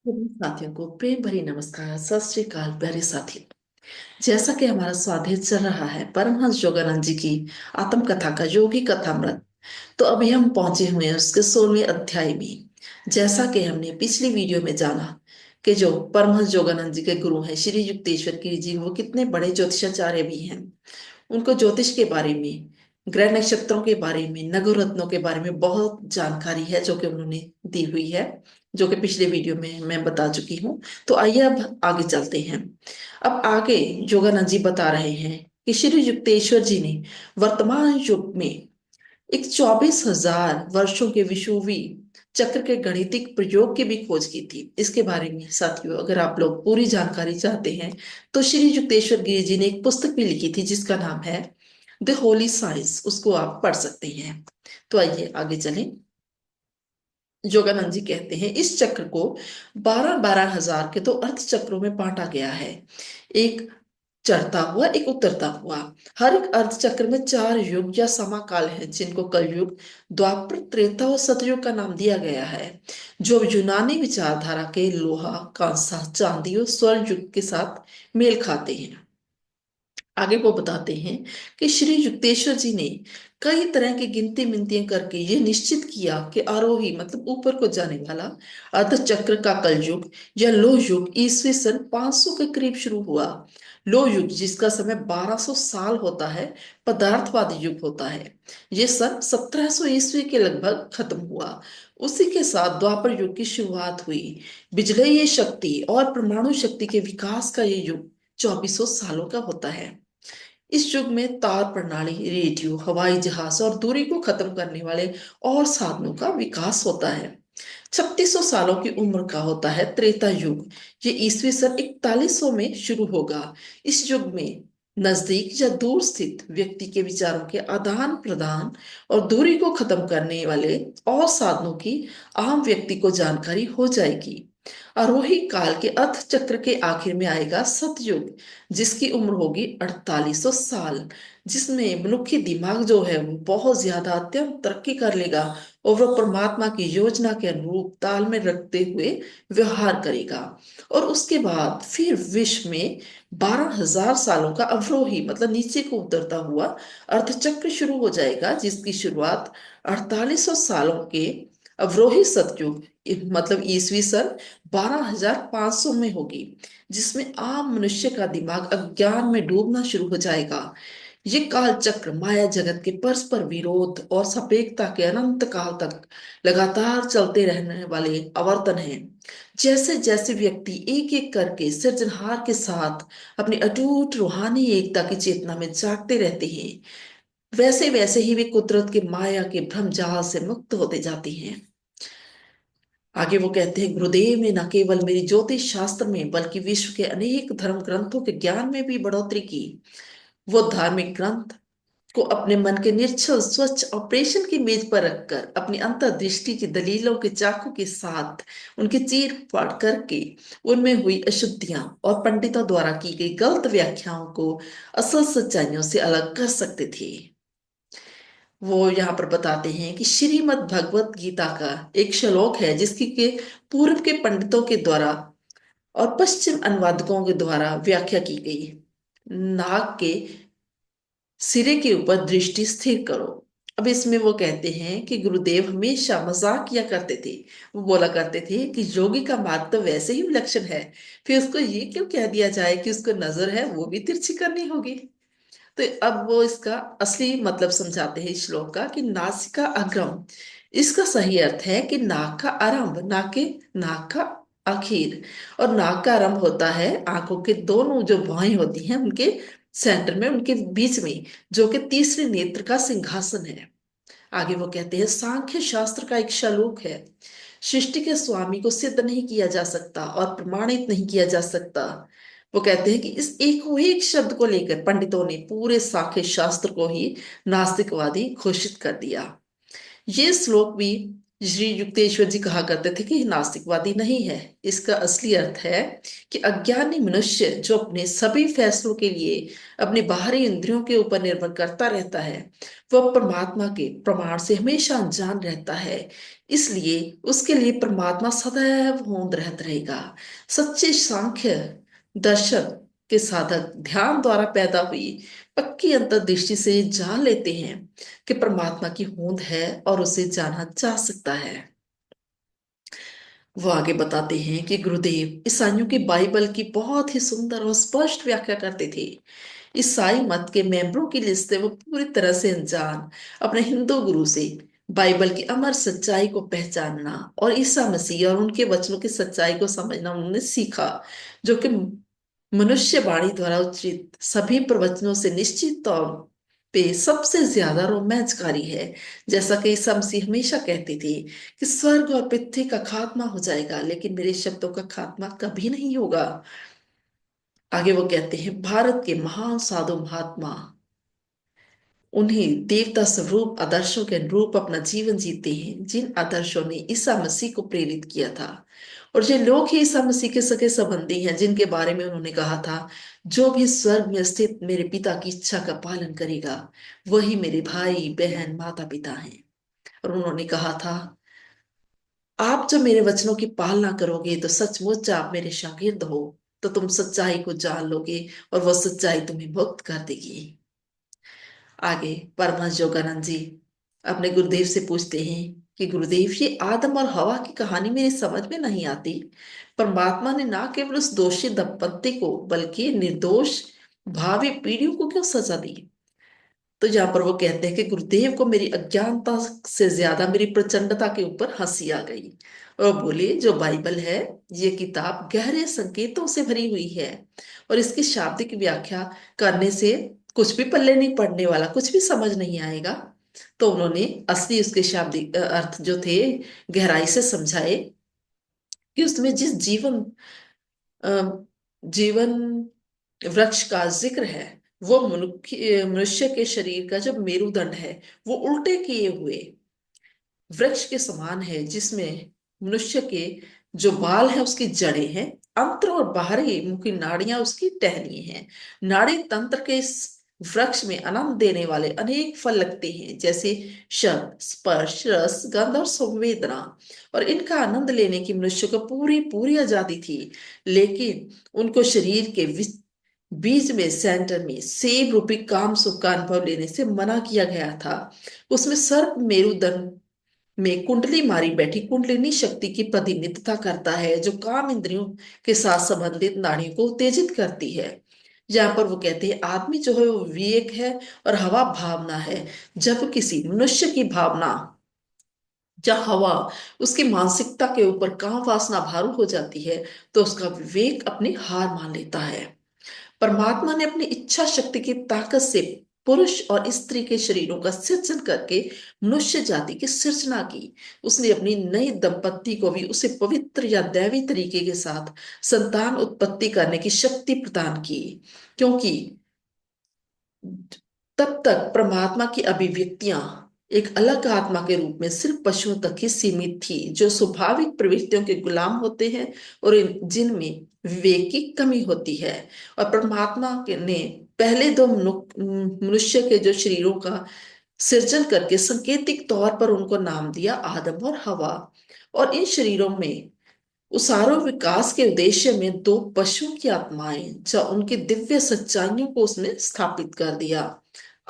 सभी साथियों को प्रेम भरी नमस्कार, सत श्री अकाल प्यारे साथियों। जैसा कि हमारा स्वाध्याय चल रहा है परमहंस योगानंद जी की आत्मकथा का योगी कथामृत, तो अभी हम पहुंचे हुए हैं उसके 16वें अध्याय में। जैसा कि हमने पिछली वीडियो में जाना कि जो परमहंस योगानंद जी के गुरु हैं श्री युक्तेश्वर गिरी जी, वो कितने बड़े ज्योतिषाचार्य भी हैं। उनको ज्योतिष के बारे में, ग्रह नक्षत्रों के बारे में, नवरत्नों के बारे में बहुत जानकारी है जो कि उन्होंने दी हुई है, जो कि पिछले वीडियो में मैं बता चुकी हूँ। तो आइए अब आगे चलते हैं। अब आगे योगानंद जी बता रहे हैं कि श्री युक्तेश्वर जी ने वर्तमान युग में एक 24,000 वर्षों के विषुवी चक्र के गणितिक प्रयोग की भी खोज की थी। इसके बारे में साथियों, अगर आप लोग पूरी जानकारी चाहते हैं तो श्री युक्तेश्वर गिरी जी ने एक पुस्तक भी लिखी थी जिसका नाम है द होली साइंस, उसको आप पढ़ सकते हैं। तो आइए आगे चलें। योगानंद जी कहते हैं इस चक्र को 12,000 के तो अर्थ चक्रों में बांटा गया है। एक चढ़ता हुआ, एक उतरता हुआ। हर एक अर्थ चक्र में 4 युग या समाकाल है जिनको कलयुग, द्वापर, त्रेता और सतयुग का नाम दिया गया है, जो यूनानी विचारधारा के लोहा, कांसा, चांदी और स्वर्ण युग के साथ मेल खाते हैं। आगे वो बताते हैं कि श्री युक्तेश्वर जी ने कई तरह की गिनती मिनतियां करके ये निश्चित किया कि आरोही मतलब ऊपर को जाने वाला अर्ध चक्र का कलयुग या लोह युग ईस्वी सन 500 के करीब शुरू हुआ। लोह युग जिसका समय 1200 साल होता है, पदार्थवादी युग होता है, ये सन 1700 ईस्वी के लगभग खत्म हुआ। उसी के साथ द्वापर युग की शुरुआत हुई। बिजलीय शक्ति और परमाणु शक्ति के विकास का ये युग 2400 सालों का होता है। इस युग में तार प्रणाली, रेडियो, हवाई जहाज और दूरी को खत्म करने वाले और साधनों का विकास होता है। 3600 सालों की उम्र का होता है त्रेता युग। ये ईस्वी सन 4100 में शुरू होगा। इस युग में नजदीक या दूर स्थित व्यक्ति के विचारों के आदान प्रदान और दूरी को खत्म करने वाले और साधनों की आम व्यक्ति को जानकारी हो जाएगी। आरोही काल के अर्थ चक्र के आखिर में आएगा सतयुग, जिसकी उम्र होगी 4800 साल, जिसमें मनुष्य दिमाग जो है वो बहुत ज्यादा अत्यंत तरक्की कर लेगा और वह परमात्मा की योजना के अनुरूप ताल में रखते हुए व्यवहार करेगा। और उसके बाद फिर विश्व में 12,000 सालों का अवरोही मतलब नीचे को उतरता हुआ अर्धचक्र शुरू हो जाएगा, जिसकी शुरुआत 4800 सालों के अवरोही सतयुग मतलब ईसवी सन 12,500 में होगी, जिसमें आम मनुष्य का दिमाग अज्ञान में डूबना शुरू हो जाएगा। ये काल चक्र माया जगत के परस्पर विरोध और सापेक्षता के अनंत काल तक लगातार चलते रहने वाले आवर्तन हैं। जैसे जैसे व्यक्ति एक एक करके सृजनहार के साथ अपनी अटूट रूहानी एकता की चेतना में जागते रहते हैं, वैसे वैसे ही वे कुदरत के माया के भ्रम जाल से मुक्त होते जाते हैं। आगे वो कहते हैं गुरुदेव ने न केवल मेरी ज्योतिष शास्त्र में बल्कि विश्व के अनेक धर्म ग्रंथों के ज्ञान में भी बढ़ोतरी की। वो धार्मिक ग्रंथ को अपने मन के निर्छल स्वच्छ ऑपरेशन की मेज पर रखकर अपनी अंतर्दृष्टि की दलीलों के चाकू के साथ उनके चीर फाड़ करके उनमें हुई अशुद्धियां और पंडितों द्वारा की गई गलत व्याख्याओं को असल सच्चाइयों से अलग कर सकते थे। वो यहाँ पर बताते हैं कि श्रीमद् भगवत गीता का एक श्लोक है जिसकी के पूर्व के पंडितों के द्वारा और पश्चिम अनुवादकों के द्वारा व्याख्या की गई। नाग के सिरे के ऊपर दृष्टि स्थिर करो। अब इसमें वो कहते हैं कि गुरुदेव हमेशा मजाक किया करते थे। वो बोला करते थे कि योगी का मार्ग तो वैसे ही विलक्षण है, फिर उसको ये क्यों कह दिया जाए कि उसको नजर है वो भी तिरछी करनी होगी। तो अब वो इसका असली मतलब समझाते हैं इस श्लोक का कि नासिका अग्रम, इसका सही अर्थ है कि नाक का आरंभ, ना कि नाक का आखिर। और नाक का आरंभ होता है आंखों के दोनों जो भौहें होती हैं उनके सेंटर में, उनके बीच में, जो कि तीसरे नेत्र का सिंहासन है। आगे वो कहते हैं सांख्य शास्त्र का एक श्लोक है, सृष्टि के स्वामी को सिद्ध नहीं किया जा सकता और प्रमाणित नहीं किया जा सकता। वो कहते हैं कि इस एक शब्द को लेकर पंडितों ने पूरे सांख्य शास्त्र को ही नास्तिकवादी घोषित कर दिया। ये श्लोक भी श्री युक्तेश्वर जी कहा करते थे कि ये नास्तिकवादी नहीं है। इसका असली अर्थ है कि अज्ञानी मनुष्य जो अपने सभी फैसलों के लिए अपनी बाहरी इंद्रियों के ऊपर निर्भर करता रहता है, वह परमात्मा के प्रमाण से हमेशा अनजान रहता है। इसलिए उसके लिए परमात्मा सदैव होंद रहता रहेगा। सच्चे सांख्य दर्शन के साधक ध्यान द्वारा पैदा हुई पक्की अंतर्दृष्टि से जान लेते हैं कि परमात्मा की होंद है और उसे जाना जा सकता है। वो आगे बताते हैं कि गुरुदेव ईसाइयों की बाइबल की बहुत ही सुंदर और स्पष्ट व्याख्या करते थे। ईसाई मत के मेंबरों की लिस्ट से वो पूरी तरह से अनजान अपने हिंदू गुरु से बाइबल की अमर सच्चाई को पहचानना और ईसा मसीह और उनके वचनों की सच्चाई को समझना उन्होंने सीखा, जो कि मनुष्य वाणी द्वारा उच्चित सभी प्रवचनों से निश्चित तौर पे सबसे ज्यादा रोमांचकारी है। जैसा कि ईसा मसीह हमेशा कहते थे कि स्वर्ग और पृथ्वी का खात्मा हो जाएगा, लेकिन मेरे शब्दों का खात्मा कभी नहीं होगा। आगे वो कहते हैं, भारत के महान साधु महात्मा उन्हीं देवता स्वरूप आदर्शों के अनुरूप अपना जीवन जीते हैं जिन आदर्शों ने ईसा मसीह को प्रेरित किया था। और ये लोग ही ईसा मसीह के सगे संबंधी हैं जिनके बारे में उन्होंने कहा था, जो भी स्वर्ग में स्थित मेरे पिता की इच्छा का पालन करेगा वही मेरे भाई बहन माता पिता हैं। और उन्होंने कहा था, आप जो मेरे वचनों की पालना करोगे तो सचमुच आप मेरे शागिर्द हो, तो तुम सच्चाई को जान लोगे और वह सच्चाई तुम्हें मुक्त कर देगी। आगे परमहंस योगानंद जी अपने गुरुदेव से पूछते हैं कि गुरुदेव, ये आदम और हवा की कहानी मेरी समझ में नहीं आती। परमात्मा ने ना केवल उस दोषी दंपत्ति को बल्कि निर्दोष भावी पीढ़ियों को क्यों सजा दी? तो यहाँ पर वो कहते हैं कि गुरुदेव को मेरी अज्ञानता से ज्यादा मेरी प्रचंडता के ऊपर हंसी आ गई और बोले, जो बाइबल है ये किताब गहरे संकेतों से भरी हुई है और इसकी शाब्दिक व्याख्या करने से कुछ भी पल्ले नहीं पड़ने वाला, कुछ भी समझ नहीं आएगा। तो उन्होंने असली उसके शाब्दिक अर्थ जो थे गहराई से समझाए कि उसमें जिस अ, जीवन वृक्ष का जिक्र है वो मनुष्य के शरीर का जो मेरुदंड है वो उल्टे किए हुए वृक्ष के समान है, जिसमें मनुष्य के जो बाल है उसकी जड़ें हैं, अंतर और बाहरी मुखी नाड़ियां उसकी टहनियां हैं। नाड़ी तंत्र के इस वृक्ष में आनंद देने वाले अनेक फल लगते हैं, जैसे शब्द स्पर्श रस गंध और संवेदना। और इनका आनंद लेने की मनुष्य को पूरी पूरी आजादी थी, लेकिन उनको शरीर के बीज में सेंटर में सेब रूपी काम सुख का अनुभव लेने से मना किया गया था। उसमें सर्प मेरुदंड में कुंडली मारी बैठी कुंडलिनी शक्ति की प्रतिनिधित्व करता है, जो काम इंद्रियों के साथ संबंधित नाड़ियों को उत्तेजित करती है। जहां पर वो कहते हैं, आदमी जो है वो विवेक है और हवा भावना है। जब किसी मनुष्य की भावना या हवा उसकी मानसिकता के ऊपर काम वासना भारू हो जाती है, तो उसका विवेक अपनी हार मान लेता है। परमात्मा ने अपनी इच्छा शक्ति की ताकत से पुरुष और स्त्री के शरीरों का सृजन करके मनुष्य जाति की सृजना की। उसने अपनी नई दंपत्ति को भी उसे पवित्र या दैवी तरीके के साथ संतान उत्पत्ति करने की शक्ति प्रदान की, क्योंकि तब तक परमात्मा की अभिव्यक्तियां एक अलग आत्मा के रूप में सिर्फ पशुओं तक ही सीमित थी, जो स्वाभाविक प्रवृत्तियों के गुलाम होते हैं और जिनमें विवेक की कमी होती है। और परमात्मा ने पहले दो मनुष्य के जो शरीरों का सृजन करके सांकेतिक तौर पर उनको नाम दिया आदम और हवा। और इन शरीरों में उसारो विकास के उद्देश्य में दो पशुओं की आत्माएं, जो उनकी दिव्य सच्चाइयों को उसने स्थापित कर दिया।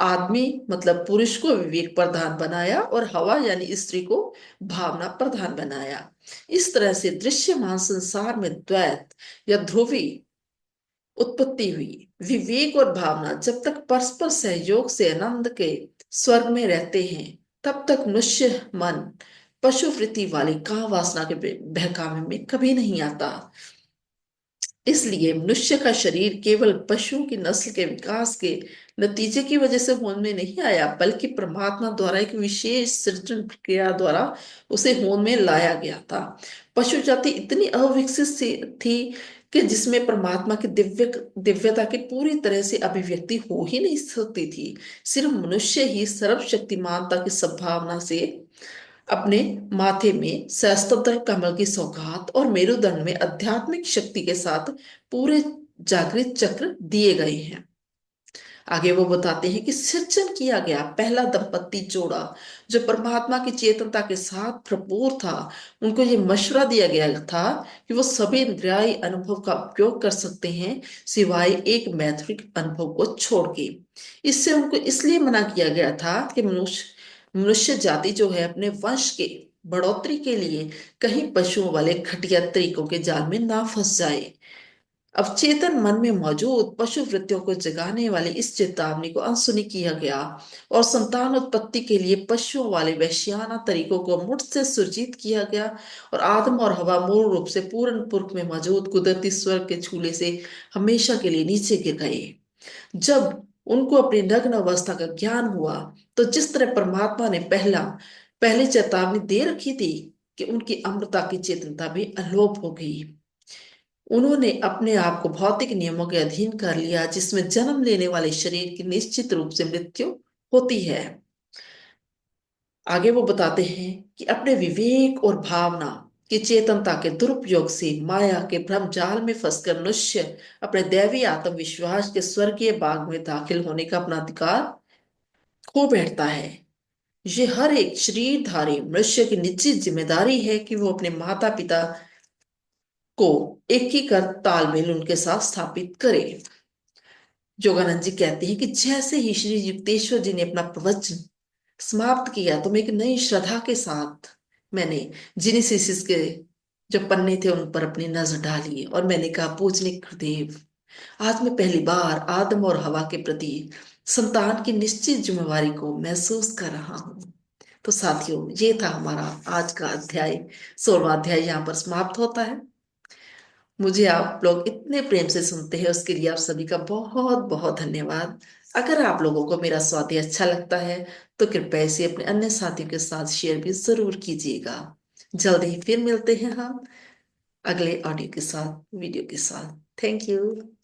आदमी मतलब पुरुष को विवेक प्रधान बनाया और हवा यानी स्त्री को भावना प्रधान बनाया। इस तरह से दृश्यमान संसार में द्वैत या ध्रुवी उत्पत्ति हुई। विवेक और भावना जब तक परस्पर सहयोग से आनंद के स्वर्ग में रहते हैं, तब तक मनुष्य मन पशुवृत्ति वाली काम वासना के बहकावे में कभी नहीं आता। इसलिए मनुष्य का शरीर केवल पशुओं की नस्ल के विकास के नतीजे की वजह से होंद में नहीं आया, बल्कि परमात्मा द्वारा एक विशेष सृजन प्रक्रिया द्वारा उसे होंद में लाया गया था। पशु जाति इतनी अविकसित थी कि जिसमें परमात्मा की दिव्यता की पूरी तरह से अभिव्यक्ति हो ही नहीं सकती थी। सिर्फ मनुष्य ही सर्वशक्तिमानता की संभावना से अपने माथे में सहस्त्र कमल की सौगात और मेरुदंड में आध्यात्मिक शक्ति के साथ पूरे जागृत चक्र दिए गए हैं। आगे वो बताते हैं कि सृजन किया गया पहला दंपत्ति जोड़ा जो परमात्मा की चेतनता के साथ भरपूर था, उनको ये मशवरा दिया गया था कि वो सभी इंद्रियाई अनुभव का उपयोग कर सकते हैं सिवाय एक मैथुरिक अनुभव को छोड़ के। इससे उनको इसलिए मना किया गया था कि मनुष्य मनुष्य जाति जो है अपने वंश के बढ़ोतरी के लिए कहीं पशुओं वाले घटिया तरीकों के जाल में ना फंस जाए। अवचेतन मन में मौजूद पशु वृत्तियों को जगाने वाली इस चेतावनी को अनसुनी किया गया और संतान उत्पत्ति के लिए पशुओं वाले वैश्याना तरीकों को मुठ से सुरजीत किया गया और आदम और हवा मूल रूप से पूर्ण पुरुष में मौजूद कुदरती स्वर्ग के झूले से हमेशा के लिए नीचे गिर गए। जब उनको अपनी नग्न अवस्था का ज्ञान हुआ तो जिस तरह परमात्मा ने पहले चेतावनी दे रखी थी कि उनकी अमृता की चेतनता भी अलोप हो गई। उन्होंने अपने आप को भौतिक नियमों के अधीन कर लिया जिसमें जन्म लेने वाले शरीर की निश्चित रूप से मृत्यु होती है। आगे वो बताते हैं कि अपने विवेक और भावना की चेतनता के दुरुपयोग से माया के भ्रम जाल में फंसकर मनुष्य अपने दैवी आत्मविश्वास के स्वर्गीय बाग में दाखिल होने का अपना अधिकार खो बैठता है। ये हर एक शरीरधारी मनुष्य की निश्चित जिम्मेदारी है कि वो अपने माता पिता को एक ही कर तालमेल उनके साथ स्थापित करे। योगानंद जी कहते हैं कि जैसे ही श्री युक्तेश्वर जी ने अपना प्रवचन समाप्त किया तो मैं एक नई श्रद्धा के साथ मैंने जिनेसिस के जो पन्ने थे उन पर अपनी नजर डाली और मैंने कहा, पूजनीय गुरुदेव, आज मैं पहली बार आदम और हवा के प्रति संतान की निश्चित जिम्मेवारी को महसूस कर रहा हूँ। तो साथियों, ये था हमारा आज का अध्याय। 16वां अध्याय यहाँ पर समाप्त होता है। मुझे आप लोग इतने प्रेम से सुनते हैं उसके लिए आप सभी का बहुत बहुत धन्यवाद। अगर आप लोगों को मेरा स्वाध्याय अच्छा लगता है तो कृपया इसे अपने अन्य साथियों के साथ शेयर भी जरूर कीजिएगा। जल्दी ही फिर मिलते हैं हम अगले ऑडियो के साथ, वीडियो के साथ। Thank you.